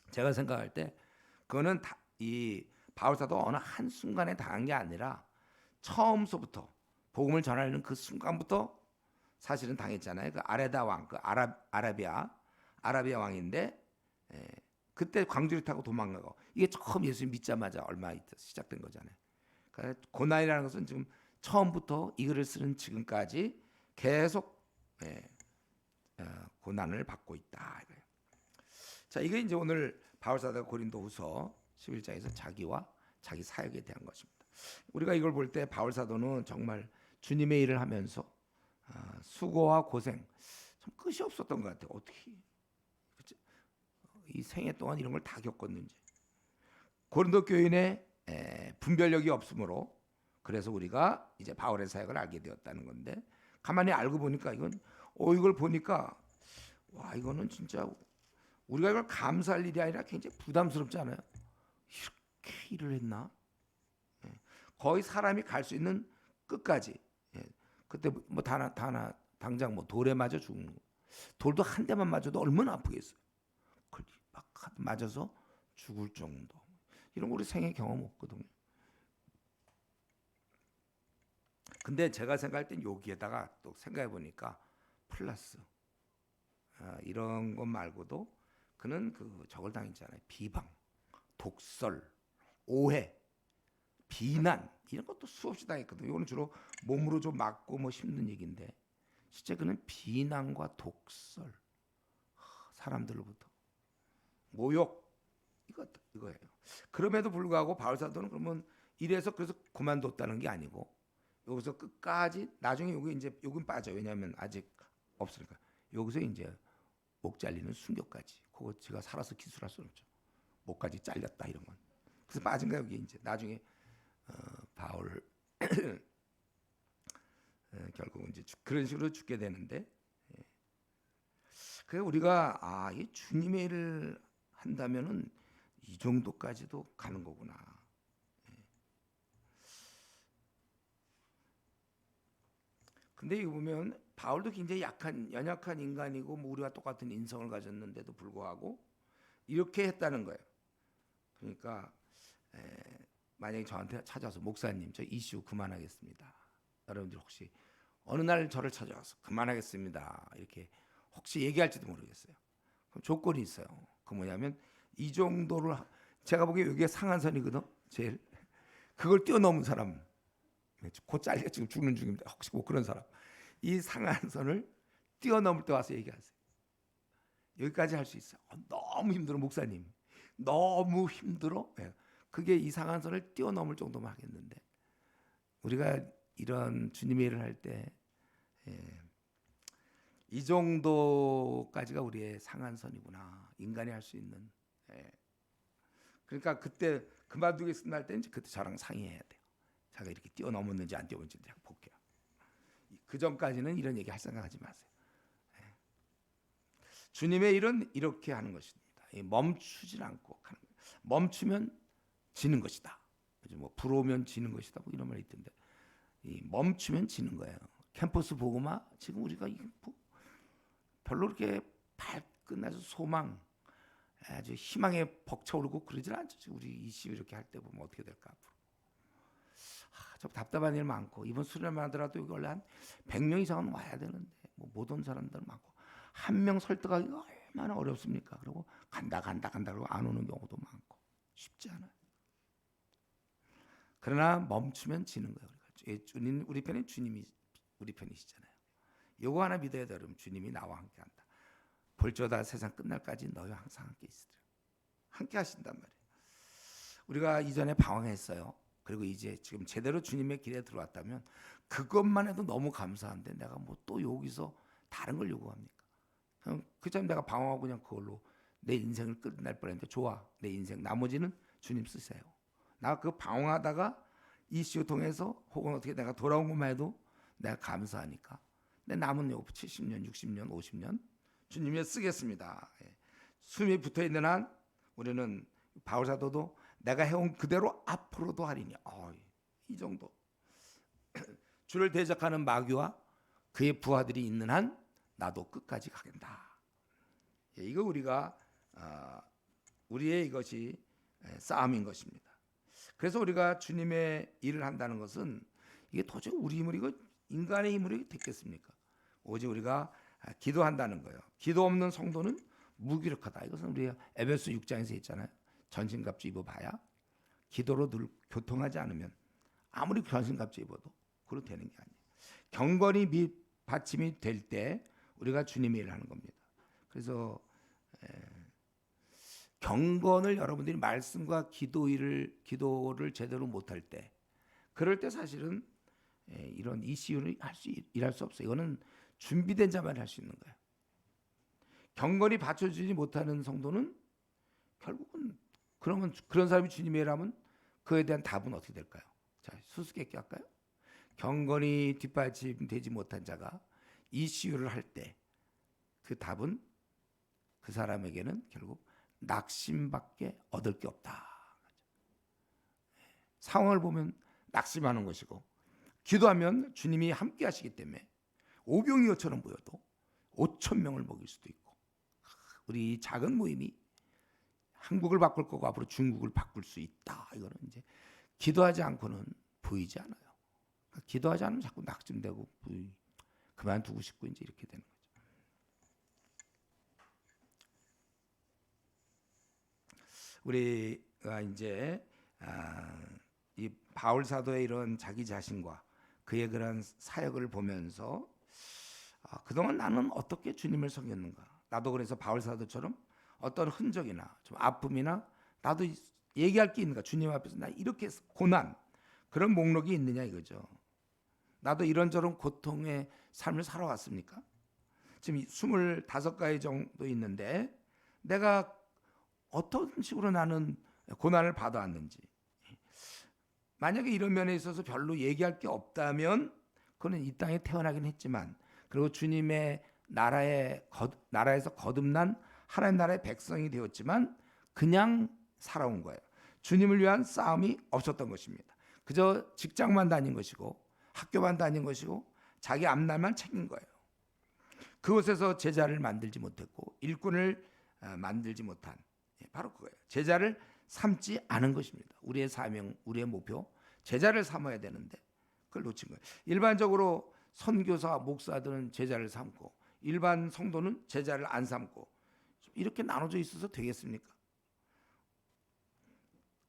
제가 생각할 때 그거는 이 바울사도 어느 한 순간에 당한 게 아니라 처음서부터 복음을 전하는 그 순간부터 사실은 당했잖아요. 그 아레다 왕, 그 아라비아 왕인데 그때 광주를 타고 도망가고 이게 처음 예수 믿자마자 얼마 있다 시작된 거잖아요. 그러니까 고난이라는 것은 지금 처음부터 이 글을 쓰는 지금까지 계속 고난을 받고 있다. 자, 이게 이제 오늘 바울사도가 고린도후서 11장에서 자기와 자기 사역에 대한 것입니다. 우리가 이걸 볼 때 바울사도는 정말 주님의 일을 하면서 수고와 고생 참 끝이 없었던 것 같아요. 어떻게 이 생애 동안 이런 걸 다 겪었는지. 고린도 교인의 분별력이 없으므로 그래서 우리가 이제 바울의 사역을 알게 되었다는 건데 가만히 알고 보니까 이걸 보니까 와 이거는 진짜 우리가 이걸 감사할 일이 아니라 굉장히 부담스럽지 않아요? 이렇게 일을 했나? 거의 사람이 갈 수 있는 끝까지. 그때 뭐 당장 뭐 돌에 맞아 죽는 거. 돌도 한 대만 맞아도 얼마나 아프겠어요. 막 맞아서 죽을 정도. 이런 거 우리 생애 경험 없거든요. 근데 제가 생각할 땐 여기에다가 또 생각해 보니까 플러스 이런 것 말고도 그는 저걸 당했잖아요. 비방, 독설, 오해, 비난 이런 것도 수없이 당했거든요. 이거는 주로 몸으로 좀 맞고 뭐 힘든 얘기인데 실제 그는 비난과 독설, 사람들로부터 모욕 이거예요. 그럼에도 불구하고 바울사도는 그러면 이래서 그래서 그만뒀다는 게 아니고 여기서 끝까지 나중에 여긴 빠져. 왜냐하면 아직 없으니까 여기서 이제 목 잘리는 순교까지. 그거 제가 살아서 기술할 수는 없죠. 목까지 잘렸다 이런 건. 그래서 빠진 거야 여기 이제 나중에 바울 결국 이제 그런 식으로 죽게 되는데. 그래서 우리가 이 주님의 일을 한다면은 이 정도까지도 가는 거구나. 근데 이거 보면 바울도 굉장히 연약한 인간이고 뭐 우리와 똑같은 인성을 가졌는데도 불구하고 이렇게 했다는 거예요. 그러니까 만약에 저한테 찾아와서 목사님 저 이슈 그만하겠습니다. 여러분들 혹시 어느 날 저를 찾아와서 그만하겠습니다. 이렇게 혹시 얘기할지도 모르겠어요. 그럼 조건이 있어요. 그 뭐냐면 이 정도를 제가 보기에 여기에 상한선이거든. 제일 그걸 뛰어넘은 사람 곧 잘려 지금 죽는 중입니다. 혹시 뭐 그런 사람 이 상한선을 뛰어넘을 때 와서 얘기하세요. 여기까지 할 수 있어요. 너무 힘들어 목사님. 너무 힘들어. 그게 이 상한선을 뛰어넘을 정도만 하겠는데 우리가 이런 주님의 일을 할 때 이 정도까지가 우리의 상한선이구나. 인간이 할 수 있는. 그러니까 그때 그만두겠습니다 할 때는 그때 저랑 상의해야 돼요. 제가 이렇게 뛰어넘었는지 안 뛰어넘었는지 제가 볼게요. 그 전까지는 이런 얘기 할 생각하지 마세요. 주님의 일은 이렇게 하는 것입니다. 멈추질 않고 하는 거예요. 멈추면 지는 것이다. 뭐 불오면 지는 것이다. 뭐 이런 말이 있던데 멈추면 지는 거예요. 캠퍼스 복음화 지금 우리가 별로 그렇게 발끈 아주 소망 아주 희망에 벅차오르고 그러질 않죠. 우리 이슈 이렇게 할 때 보면 어떻게 될까 앞으로. 좀 답답한 일 많고 이번 수련만 하더라도 여기 원래 한 100명 이상은 와야 되는데 뭐 못 온 사람들 많고 한 명 설득하기가 얼마나 어렵습니까? 그리고 간다 그러고 안 오는 경우도 많고 쉽지 않아요. 그러나 멈추면 지는 거예요. 우리가. 주님, 우리 편에 주님이 우리 편이시잖아요. 요거 하나 믿어야 돼요. 여러분. 주님이 나와 함께한다. 볼지어다 세상 끝날까지 너희와 항상 함께 있으리라. 함께 하신단 말이에요. 우리가 이전에 방황했어요. 그리고 이제 지금 제대로 주님의 길에 들어왔다면 그것만 해도 너무 감사한데 내가 뭐 또 여기서 다른 걸 요구합니까? 그참 내가 방황하고 그냥 그걸로 내 인생을 끝날 뻔했는데 좋아. 내 인생 나머지는 주님 쓰세요. 나 그 방황하다가 이슈 통해서 혹은 어떻게 내가 돌아온 것만 해도 내가 감사하니까 내 남은 70년, 60년, 50년 주님이 쓰겠습니다. 숨이 붙어있는 한 우리는 바울 사도도 내가 해온 그대로 앞으로도 하리니 이 정도 주를 대적하는 마귀와 그의 부하들이 있는 한 나도 끝까지 가겠다. 이거 우리가 우리의 이것이 싸움인 것입니다. 그래서 우리가 주님의 일을 한다는 것은 이게 도저히 우리 힘으로 이거 인간의 힘으로 됐겠습니까? 오직 우리가 기도한다는 거예요. 기도 없는 성도는 무기력하다. 이것은 우리가 에베소 6장에서 했잖아요. 전신갑주 입어봐야 기도로 늘 교통하지 않으면 아무리 전신갑주 입어도 그로 되는 게 아니에요. 경건이 밑받침이 될 때 우리가 주님의 일을 하는 겁니다. 그래서 경건을 여러분들이 말씀과 기도를 제대로 못할 때 그럴 때 사실은 이런 이슈를 일할 수 없어요. 이거는 준비된 자만 할 수 있는 거예요. 경건이 받쳐주지 못하는 성도는 결국은 그러면 그런 사람이 주님의 일하면 그에 대한 답은 어떻게 될까요? 자, 수수께끼 할까요? 경건이 뒷받침되지 못한 자가 이슈를 할 때 그 답은 그 사람에게는 결국 낙심밖에 얻을 게 없다. 상황을 보면 낙심하는 것이고 기도하면 주님이 함께 하시기 때문에 오병이어처럼 보여도 5천 명을 먹일 수도 있고 우리 작은 모임이 한국을 바꿀 거고 앞으로 중국을 바꿀 수 있다. 이거는 이제 기도하지 않고는 보이지 않아요. 그러니까 기도하지 않으면 자꾸 낙심되고 그만두고 싶고 이제 이렇게 되는 거죠. 우리가 이제 이 바울 사도의 이런 자기 자신과 그의 그런 사역을 보면서 그동안 나는 어떻게 주님을 섬겼는가? 나도 그래서 바울 사도처럼 어떤 흔적이나 좀 아픔이나 나도 얘기할 게 있는가? 주님 앞에서 나 이렇게 고난 그런 목록이 있느냐 이거죠. 나도 이런저런 고통의 삶을 살아왔습니까? 지금 25가지 정도 있는데 내가 어떤 식으로 나는 고난을 받아왔는지 만약에 이런 면에 있어서 별로 얘기할 게 없다면 그는 이 땅에 태어나긴 했지만 그리고 주님의 나라에서 거듭난 하나님 나라의 백성이 되었지만 그냥 살아온 거예요. 주님을 위한 싸움이 없었던 것입니다. 그저 직장만 다닌 것이고 학교만 다닌 것이고 자기 앞날만 챙긴 거예요. 그곳에서 제자를 만들지 못했고 일꾼을 만들지 못한 바로 그거예요. 제자를 삼지 않은 것입니다. 우리의 사명, 우리의 목표, 제자를 삼아야 되는데 그걸 놓친 거예요. 일반적으로 선교사, 목사들은 제자를 삼고 일반 성도는 제자를 안 삼고 이렇게 나눠져 있어서 되겠습니까?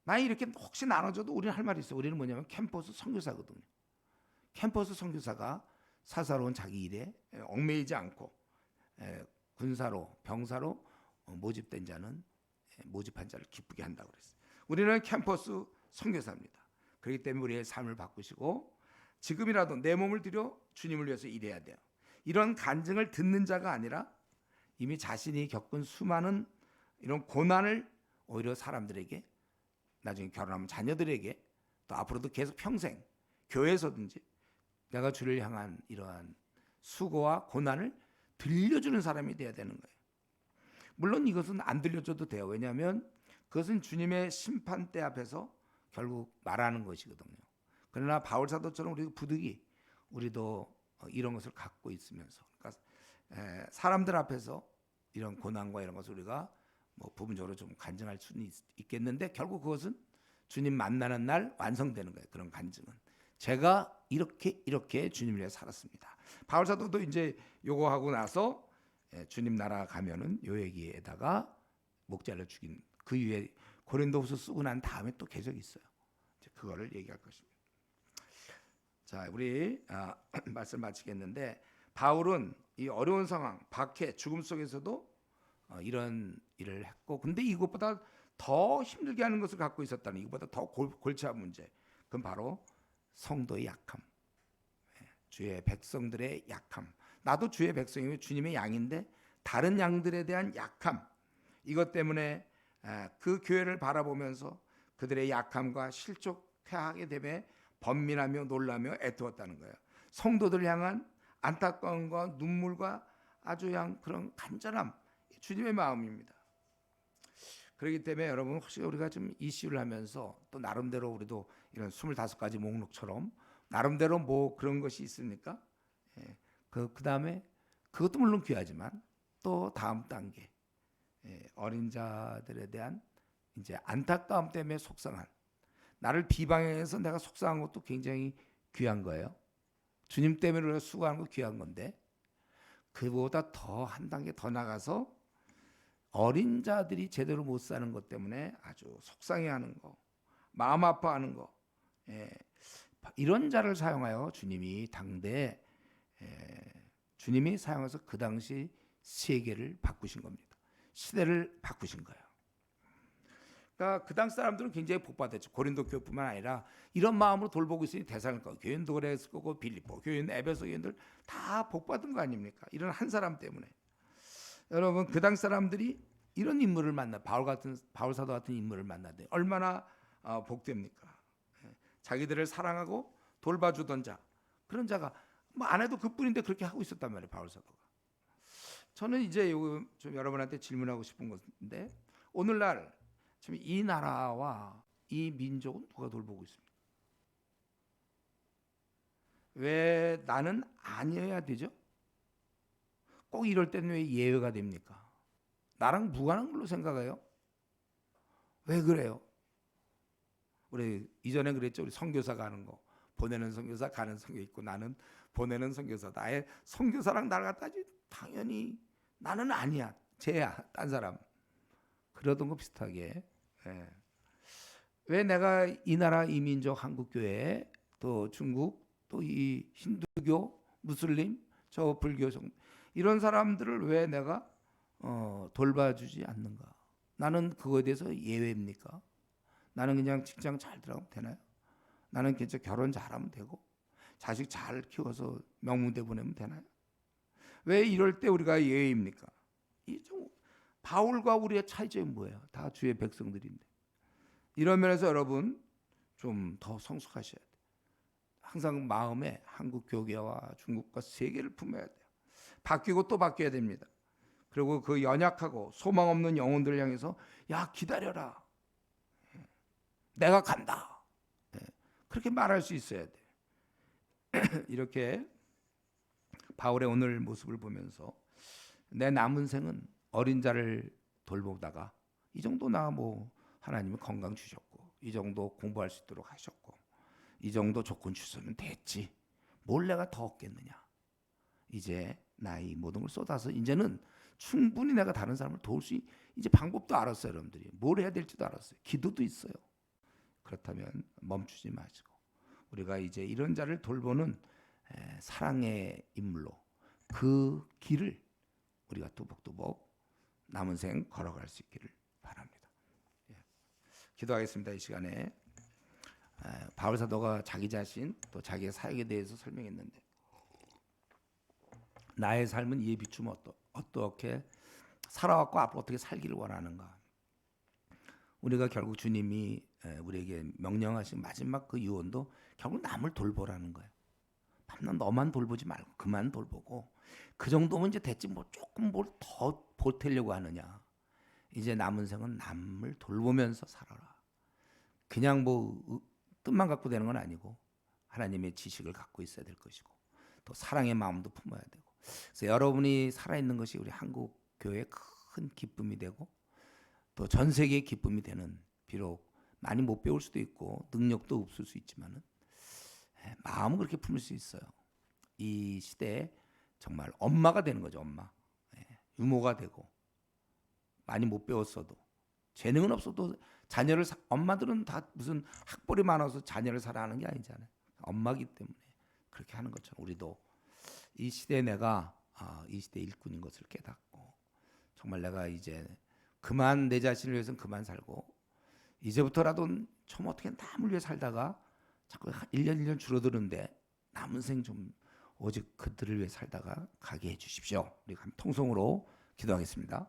만약 이렇게 혹시 나눠져도 우리는 할 말이 있어요. 우리는 뭐냐면 캠퍼스 선교사거든요. 캠퍼스 선교사가 사사로운 자기 일에 얽매이지 않고 군사로, 병사로 모집된 자는 모집한 자를 기쁘게 한다고 그랬어요. 우리는 캠퍼스 선교사입니다. 그렇기 때문에 우리의 삶을 바꾸시고 지금이라도 내 몸을 들여 주님을 위해서 일해야 돼요. 이런 간증을 듣는 자가 아니라 이미 자신이 겪은 수많은 이런 고난을 오히려 사람들에게 나중에 결혼하면 자녀들에게 또 앞으로도 계속 평생 교회에서든지 내가 주를 향한 이러한 수고와 고난을 들려주는 사람이 돼야 되는 거예요. 물론 이것은 안 들려줘도 돼요. 왜냐하면 그것은 주님의 심판대 앞에서 결국 말하는 것이거든요. 그러나 바울 사도처럼 우리 부득이 우리도 이런 것을 갖고 있으면서 그러니까 사람들 앞에서 이런 고난과 이런 것을 우리가 뭐 부분적으로 좀 간증할 수는 있겠는데 결국 그것은 주님 만나는 날 완성되는 거예요. 그런 간증은 제가 이렇게 주님을 위해 살았습니다. 바울 사도도 이제 요거 하고 나서 주님 나라 가면은 요 얘기에다가 목자를 죽인 그 이후에 고린도후서 쓰고 난 다음에 또 계속 있어요. 이제 그거를 얘기할 것입니다. 자, 우리 말씀 마치겠는데 바울은 이 어려운 상황, 박해, 죽음 속에서도 이런 일을 했고, 근데 이것보다 더 힘들게 하는 것을 갖고 있었다는, 이것보다 더 골치 아픈 문제, 그건 바로 성도의 약함, 주의 백성들의 약함. 나도 주의 백성이고 주님의 양인데 다른 양들에 대한 약함, 이것 때문에 그 교회를 바라보면서 그들의 약함과 실족하게 되며 번민하며 놀라며 애투었다는 거예요. 성도들 향한 안타까움과 눈물과 아주 그런 간절함, 주님의 마음입니다. 그렇기 때문에 여러분, 혹시 우리가 좀 이슈를 하면서 또 나름대로 우리도 이런 25가지 목록처럼 나름대로 뭐 그런 것이 있습니까? 그 다음에 그것도 물론 귀하지만 또 다음 단계, 어린 자들에 대한 이제 안타까움 때문에 속상한, 나를 비방해서 내가 속상한 것도 굉장히 귀한 거예요. 주님 때문에 수고하는 거 귀한 건데, 그보다 더 한 단계 더 나가서 어린 자들이 제대로 못 사는 것 때문에 아주 속상해하는 거, 마음 아파하는 거, 이런 자를 사용하여 주님이 당대 주님이 사용해서 그 당시 세계를 바꾸신 겁니다. 시대를 바꾸신 거예요. 그러니까 그 당시 사람들은 굉장히 복받았죠. 고린도 교회뿐만 아니라 이런 마음으로 돌보고 있으니 대사로니까 교인도 그랬을 거고, 빌립보 교인, 에베소 교인들 다 복받은 거 아닙니까? 이런 한 사람 때문에. 여러분, 그 당시 사람들이 이런 인물을 만나, 바울 사도 같은 인물을 만나되 얼마나 복됩니까? 자기들을 사랑하고 돌봐주던 자, 그런 자가 뭐 안 해도 그뿐인데 그렇게 하고 있었단 말이에요, 바울 사도가. 저는 이제 좀 여러분한테 질문하고 싶은 건데, 오늘날 지금 이 나라와 이 민족은 누가 돌보고 있습니까? 왜 나는 아니어야 되죠? 꼭 이럴 때는 왜 예외가 됩니까? 나랑 무관한 걸로 생각해요? 왜 그래요? 우리 이전에 그랬죠. 우리 선교사 가는 거, 보내는 선교사, 가는 선교 있고, 나는 보내는 선교사다. 아예 선교사랑 나를 갖다지 당연히 나는 아니야, 쟤야, 딴 사람. 그러던 거 비슷하게. 예. 왜 내가 이 나라 이 민족 한국 교회, 또 중국, 또 이 힌두교, 무슬림, 저 불교성, 이런 사람들을 왜 내가 돌봐주지 않는가? 나는 그거에 대해서 예외입니까? 나는 그냥 직장 잘 들어가면 되나요? 나는 진짜 결혼 잘하면 되고 자식 잘 키워서 명문대 보내면 되나요? 왜 이럴 때 우리가 예외입니까? 이 좀 바울과 우리의 차이점이 뭐예요? 다 주의 백성들인데. 이런 면에서 여러분 좀 더 성숙하셔야 돼요. 항상 마음에 한국 교계와 중국과 세계를 품어야 돼요. 바뀌고 또 바뀌어야 됩니다. 그리고 그 연약하고 소망 없는 영혼들을 향해서 야, 기다려라, 내가 간다, 그렇게 말할 수 있어야 돼. 이렇게 바울의 오늘 모습을 보면서 내 남은 생은 어린 자를 돌보다가 이 정도 나 뭐 하나님은 건강 주셨고, 이 정도 공부할 수 있도록 하셨고, 이 정도 조건 주셨으면 됐지, 뭘 내가 더 얻겠느냐. 이제 나의 모든 걸 쏟아서 이제는 충분히 내가 다른 사람을 도울 수 이제 방법도 알았어요. 여러분들이 뭘 해야 될지도 알았어요. 기도도 있어요. 그렇다면 멈추지 마시고 우리가 이제 이런 자를 돌보는 사랑의 인물로 그 길을 우리가 또복또복 남은 생 걸어갈 수 있기를 바랍니다. 기도하겠습니다. 이 시간에 바울 사도가 자기 자신 또 자기의 사역에 대해서 설명했는데, 나의 삶은 이에 비추면 어떻게 살아왔고 앞으로 어떻게 살기를 원하는가. 우리가 결국 주님이 우리에게 명령하신 마지막 그 유언도 결국 남을 돌보라는 거예요. 밤낮 너만 돌보지 말고 그만 돌보고, 그 정도면 이제 됐지 뭐 조금 뭘 더 보태려고 하느냐. 이제 남은 생은 남을 돌보면서 살아라. 그냥 뭐 뜻만 갖고 되는 건 아니고 하나님의 지식을 갖고 있어야 될 것이고, 또 사랑의 마음도 품어야 되고. 그래서 여러분이 살아있는 것이 우리 한국 교회의 큰 기쁨이 되고, 또 전 세계의 기쁨이 되는, 비록 많이 못 배울 수도 있고 능력도 없을 수 있지만은 마음은 그렇게 품을 수 있어요. 이 시대에 정말 엄마가 되는 거죠, 엄마. 유모가 되고 많이 못 배웠어도 재능은 없어도 자녀를 엄마들은 다 무슨 학벌이 많아서 자녀를 사랑하는 게 아니잖아요. 엄마기 때문에 그렇게 하는 것처럼 우리도 이 시대에 내가 이 시대 일꾼인 것을 깨닫고 정말 내가 이제 그만 내 자신을 위해서는 그만 살고 이제부터라도 좀 어떻게 남을 위해 살다가 자꾸 1년 1년 줄어드는데 남은 생 좀 오직 그들을 위해 살다가 가게 해주십시오. 우리 통성으로 기도하겠습니다.